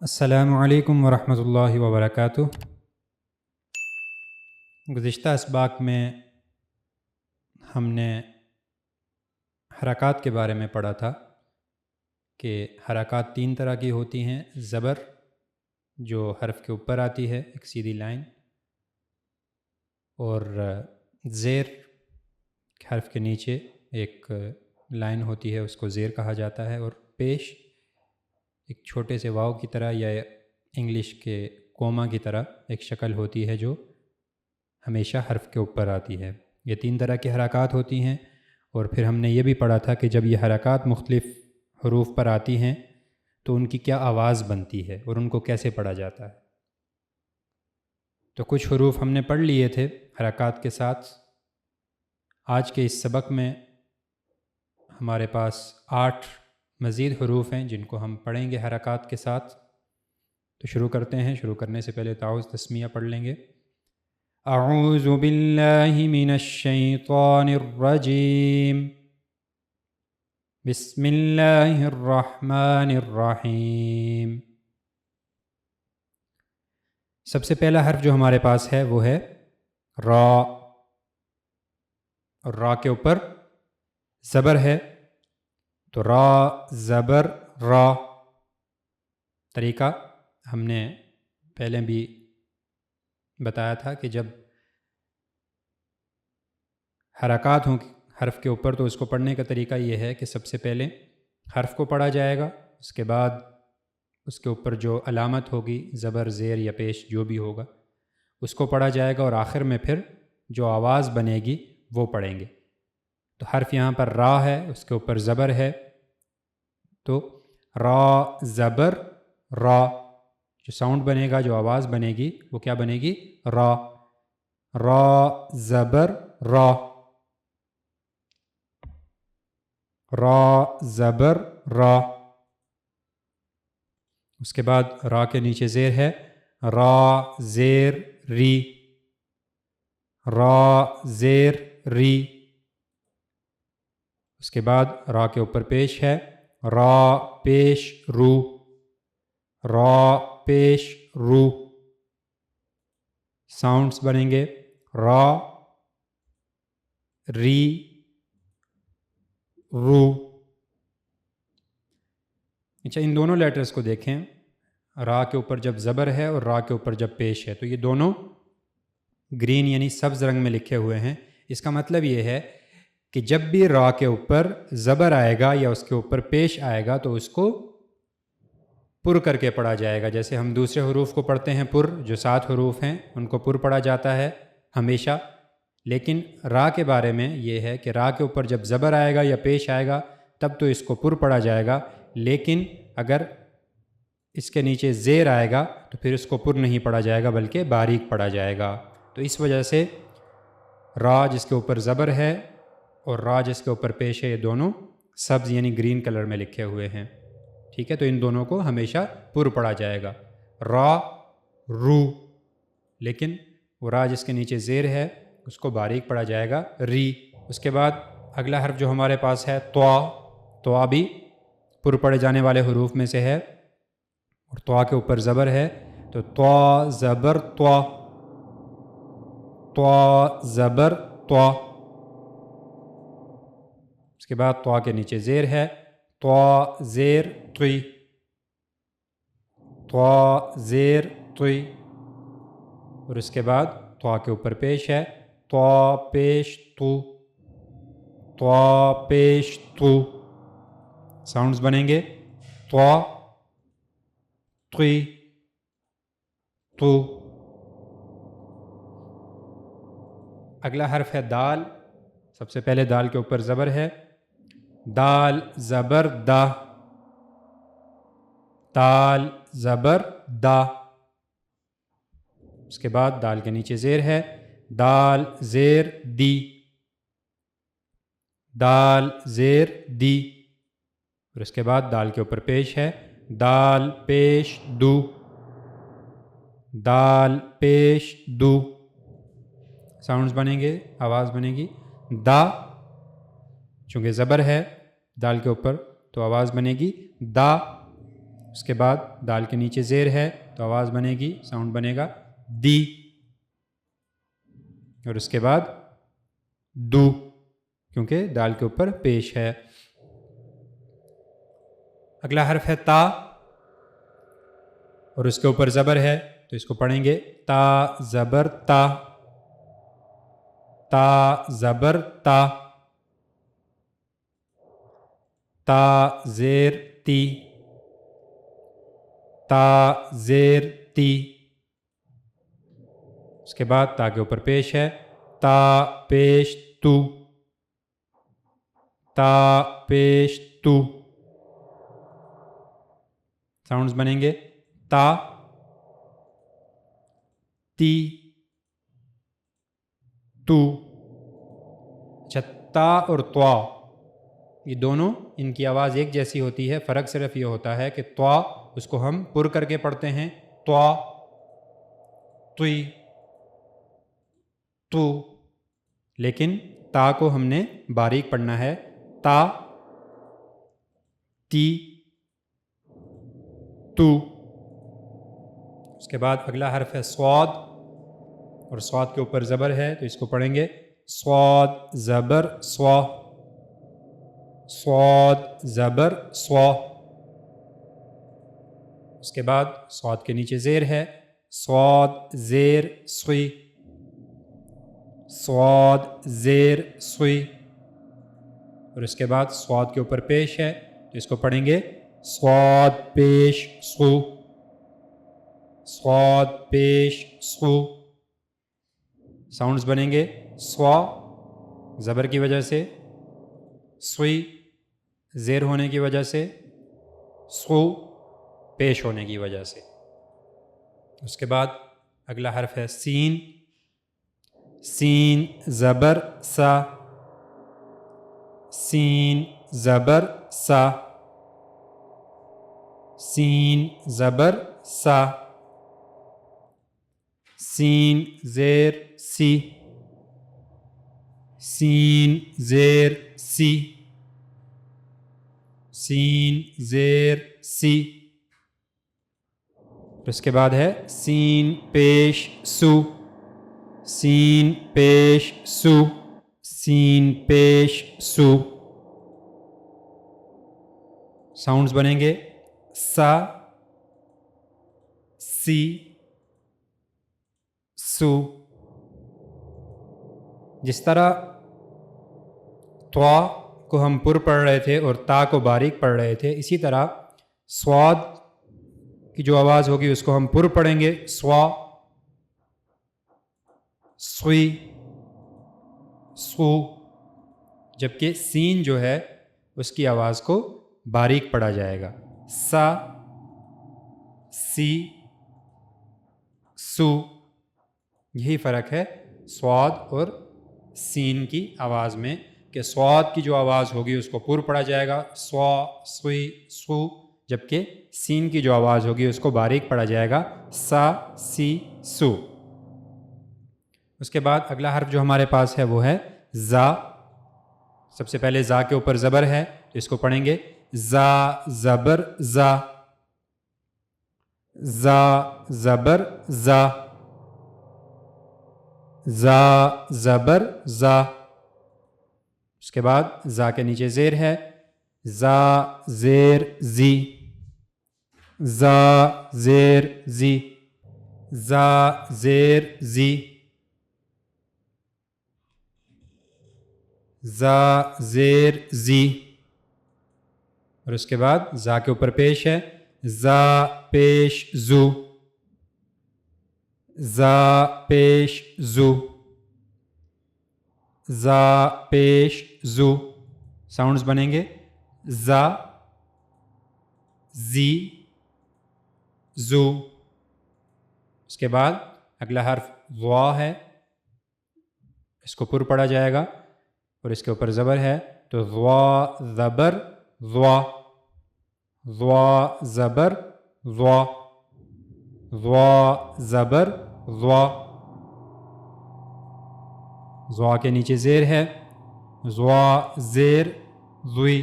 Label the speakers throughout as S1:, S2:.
S1: السلام علیکم ورحمۃ اللہ وبرکاتہ۔ گزشتہ اسباق میں ہم نے حرکات کے بارے میں پڑھا تھا کہ حرکات تین طرح کی ہوتی ہیں: زبر جو حرف کے اوپر آتی ہے ایک سیدھی لائن، اور زیر حرف کے نیچے ایک لائن ہوتی ہے، اس کو زیر کہا جاتا ہے، اور پیش ایک چھوٹے سے واو کی طرح یا انگلش کے کوما کی طرح ایک شکل ہوتی ہے جو ہمیشہ حرف کے اوپر آتی ہے۔ یہ تین طرح کی حرکات ہوتی ہیں، اور پھر ہم نے یہ بھی پڑھا تھا کہ جب یہ حرکات مختلف حروف پر آتی ہیں تو ان کی کیا آواز بنتی ہے اور ان کو کیسے پڑھا جاتا ہے۔ تو کچھ حروف ہم نے پڑھ لیے تھے حرکات کے ساتھ۔ آج کے اس سبق میں ہمارے پاس 8 مزید حروف ہیں جن کو ہم پڑھیں گے حرکات کے ساتھ۔ تو شروع کرتے ہیں۔ شروع کرنے سے پہلے تعوذ تسمیہ پڑھ لیں گے۔ اعوذ باللہ من الشیطان الرجیم، بسم اللہ الرحمن الرحیم۔ سب سے پہلا حرف جو ہمارے پاس ہے وہ ہے را، اور را کے اوپر زبر ہے، تو را زبر را۔ طریقہ ہم نے پہلے بھی بتایا تھا کہ جب حرکات ہوں حرف کے اوپر تو اس کو پڑھنے کا طریقہ یہ ہے کہ سب سے پہلے حرف کو پڑھا جائے گا، اس کے بعد اس کے اوپر جو علامت ہوگی زبر زیر یا پیش جو بھی ہوگا اس کو پڑھا جائے گا، اور آخر میں پھر جو آواز بنے گی وہ پڑھیں گے۔ تو حرف یہاں پر را ہے، اس کے اوپر زبر ہے، تو را زبر را، جو ساؤنڈ بنے گا، جو آواز بنے گی وہ کیا بنے گی؟ را۔ را زبر را، را زبر را۔ اس کے بعد را کے نیچے زیر ہے، را زیر ری، را زیر ری۔ اس کے بعد را کے اوپر پیش ہے، را پیش رو، را پیش رو۔ ساؤنڈز بنیں گے را ری رو۔ اچھا، ان دونوں لیٹرز کو دیکھیں، را کے اوپر جب زبر ہے اور را کے اوپر جب پیش ہے تو یہ دونوں گرین یعنی سبز رنگ میں لکھے ہوئے ہیں۔ اس کا مطلب یہ ہے کہ جب بھی را کے اوپر زبر آئے گا یا اس کے اوپر پیش آئے گا تو اس کو پر کر کے پڑھا جائے گا۔ جیسے ہم دوسرے حروف کو پڑھتے ہیں پر، جو 7 حروف ہیں ان کو پر پڑھا جاتا ہے ہمیشہ، لیکن را کے بارے میں یہ ہے کہ را کے اوپر جب زبر آئے گا یا پیش آئے گا تب تو اس کو پر پڑھا جائے گا، لیکن اگر اس کے نیچے زیر آئے گا تو پھر اس کو پر نہیں پڑھا جائے گا بلکہ باریک پڑھا جائے گا۔ تو اس وجہ سے را جس کے اوپر زبر ہے اور را جس کے اوپر پیش ہے یہ دونوں سبز یعنی گرین کلر میں لکھے ہوئے ہیں، ٹھیک ہے؟ تو ان دونوں کو ہمیشہ پر پڑھا جائے گا، را رو، لیکن وہ را جس کے نیچے زیر ہے اس کو باریک پڑھا جائے گا، ری۔ اس کے بعد اگلا حرف جو ہمارے پاس ہے طا، طا بھی پر پڑھے جانے والے حروف میں سے ہے، اور طا کے اوپر زبر ہے تو طا زبر طا، طا زبر طا۔ اس کے بعد طا کے نیچے زیر ہے، طا زیر طی، طا زیر طی۔ اور اس کے بعد طا کے اوپر پیش ہے، طا پیش تو، طا پیش تو۔ ساؤنڈز بنیں گے طا طی تو۔ اگلا حرف ہے دال۔ سب سے پہلے دال کے اوپر زبر ہے، دال زبر دا، دال زبر دا۔ اس کے بعد دال کے نیچے زیر ہے، دال زیر دی، دال زیر دی۔ اور اس کے بعد دال کے اوپر پیش ہے، دال پیش دو، دال پیش دو۔ ساؤنڈز بنیں گے، آواز بنے گی دا، چونکہ زبر ہے دال کے اوپر تو آواز بنے گی دا، اس کے بعد دال کے نیچے زیر ہے تو آواز بنے گی، ساؤنڈ بنے گا دی، اور اس کے بعد دو کیونکہ دال کے اوپر پیش ہے۔ اگلا حرف ہے تا، اور اس کے اوپر زبر ہے تو اس کو پڑھیں گے تا زبر تا، تا زبر تا، تا زیر تی، تا زیر تی۔ اس کے بعد تا کے اوپر پیش ہے تا پیش تو، تا پیش تو۔ ساؤنڈز بنیں گے تا، تی، تو۔ اچھا، تا اور توا یہ دونوں ان کی آواز ایک جیسی ہوتی ہے، فرق صرف یہ ہوتا ہے کہ توا اس کو ہم پر کر کے پڑھتے ہیں، توا، توی، تو، لیکن تا کو ہم نے باریک پڑھنا ہے، تا، تی، تو۔ اس کے بعد اگلا حرف ہے صاد، اور صاد کے اوپر زبر ہے تو اس کو پڑھیں گے صاد زبر صا، صاد زبر صا۔ اس کے بعد صاد کے نیچے زیر ہے صاد زیر صی، صاد زیر صی، اور اس کے بعد صاد کے اوپر پیش ہے تو اس کو پڑھیں گے صاد پیش صو، صاد پیش صو۔ ساؤنڈز بنیں گے صا زبر کی وجہ سے، صی زیر ہونے کی وجہ سے، صو پیش ہونے کی وجہ سے۔ اس کے بعد اگلا حرف ہے سین، سین زبر سا، سین زبر سا، سین زبر سا، سین زیر سی، سین زیر سی، سین زیر سی۔ اس کے بعد ہے سین پیش سو، سین پیش سو، سین پیش سو۔ ساؤنڈز بنیں گے سا، سی، سو۔ جس طرح توا کو ہم پر پڑھ رہے تھے اور تا کو باریک پڑھ رہے تھے، اسی طرح صاد کی جو آواز ہوگی اس کو ہم پر پڑھیں گے سوا، سوئی، سو، جبکہ سین جو ہے اس کی آواز کو باریک پڑھا جائے گا، سا، سی، سو۔ یہی فرق ہے صاد اور سین کی آواز میں کہ صاد کی جو آواز ہوگی اس کو پر پڑھا جائے گا سوا، سوئی، سو، جبکہ سین کی جو آواز ہوگی اس کو باریک پڑھا جائے گا سا، سی، سو۔ اس کے بعد اگلا حرف جو ہمارے پاس ہے وہ ہے زا۔ سب سے پہلے زا کے اوپر زبر ہے تو اس کو پڑھیں گے زا زبر زا، زا زبر زا، زا زبر زا۔ اس کے بعد زا کے نیچے زیر ہے زا زیر زی، زا زیر زی، زا زیر زی، زا زیر زی۔ اور اس کے بعد زا کے اوپر پیش ہے زا پیش زو، زا پیش زو، زا پیش زو۔ ساؤنڈز بنیں گے زا، زی، زو۔ اس کے بعد اگلا حرف وا ہے، اس کو پر پڑھا جائے گا اور اس کے اوپر زبر ہے تو وا زبر وا، وا زبر وا، وا زبر وا۔ زوا کے نیچے زیر ہے زوا زیر زوئی،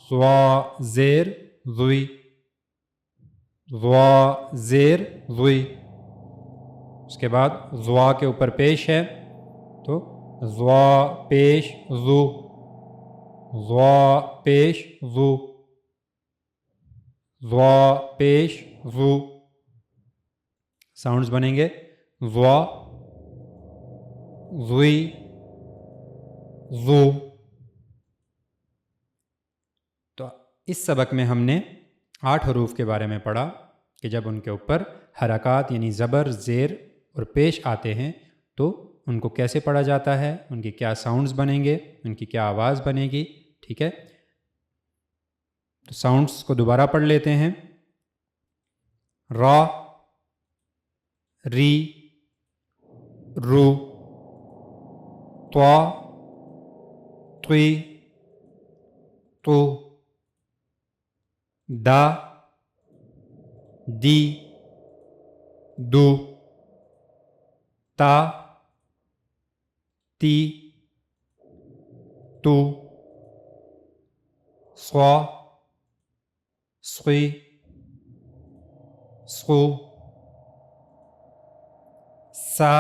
S1: زوا زیر زوئی۔ ضوا زیر ضوئی، اس کے بعد ضوا کے اوپر پیش ہے تو ضوا پیش ضو، ضوا پیش ضو، ضوا پیش ضو. ساؤنڈز بنیں گے ضوا، ضوئی، ضو. تو اس سبق میں ہم نے 8 حروف کے بارے میں پڑھا کہ جب ان کے اوپر حرکات یعنی زبر، زیر اور پیش آتے ہیں تو ان کو کیسے پڑھا جاتا ہے، ان کی کیا ساؤنڈز بنیں گے، ان کی کیا آواز بنے گی. ٹھیک ہے، تو ساؤنڈز کو دوبارہ پڑھ لیتے ہیں. را، ری، رو، طا، طی، تو، دا، دی، دو، تا، تی، تو، صا، صی، صو، سا،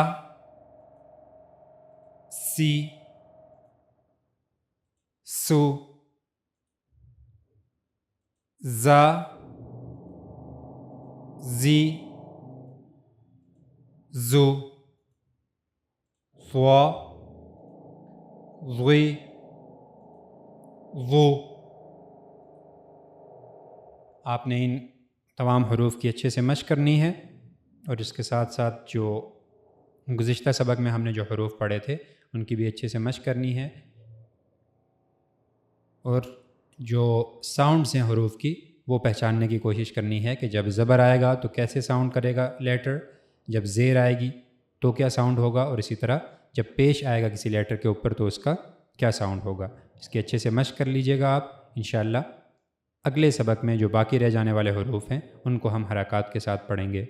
S1: سی، سو، زا، زی، زو، ضوا، ضوی، ضو. آپ نے ان تمام حروف کی اچھے سے مشق کرنی ہے، اور اس کے ساتھ ساتھ جو گزشتہ سبق میں ہم نے جو حروف پڑھے تھے ان کی بھی اچھے سے مشق کرنی ہے، اور جو ساؤنڈز ہیں حروف کی وہ پہچاننے کی کوشش کرنی ہے کہ جب زبر آئے گا تو کیسے ساؤنڈ کرے گا لیٹر، جب زیر آئے گی تو کیا ساؤنڈ ہوگا، اور اسی طرح جب پیش آئے گا کسی لیٹر کے اوپر تو اس کا کیا ساؤنڈ ہوگا. اس کی اچھے سے مشق کر لیجئے گا آپ. انشاءاللہ اگلے سبق میں جو باقی رہ جانے والے حروف ہیں ان کو ہم حرکات کے ساتھ پڑھیں گے.